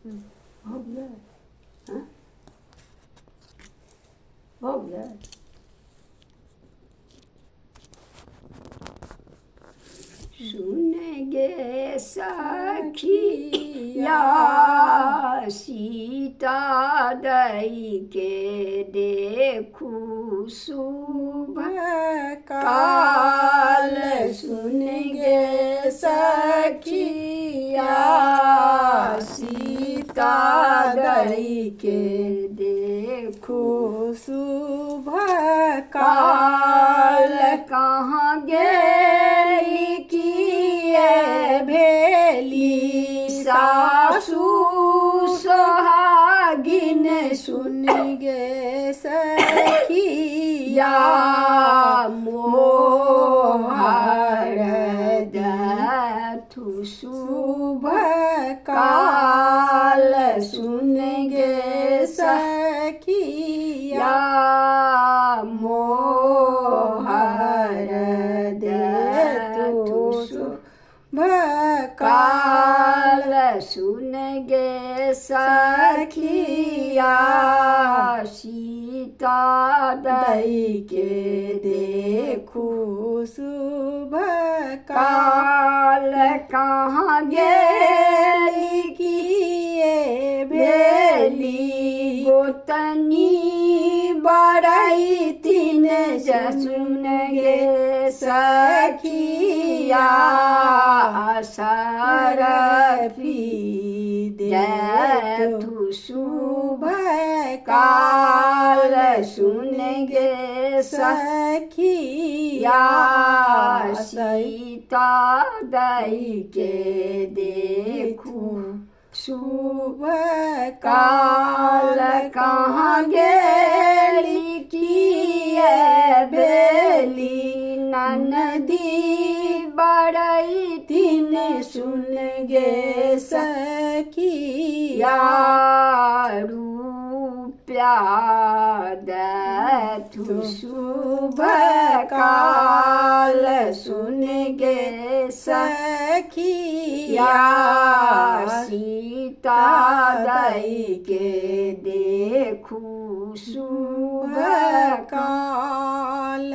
हो गया। हाँ? हो गया। सुन गे सखिया सीता दई के देखू शुभ काल। सुन गे सखिया सीता दई के देखू शुभ काल। कहाँ गेली किए भेली सासू सोहागिन। सुन गे सखिया मोहर दथु शुभ काल। सुन गे सखिया मोहर दथु शुभ काल। सुन गे सखिया सीता दई के देखू शुभ काल। कहाँ गेली किए भेली गोतनी बड़ई तीन। सुन गे सखिया सरफी देथु शुभ काल। सुन गे सखिया सीता दई के देखू शुभ काल। कहाँ गेली किए भेली ननदी बड़ई तीन। सुन गे सखिया रुपया दथु शुभ काल। सुन गे सखिया सीता दई के देखू शुभ काल।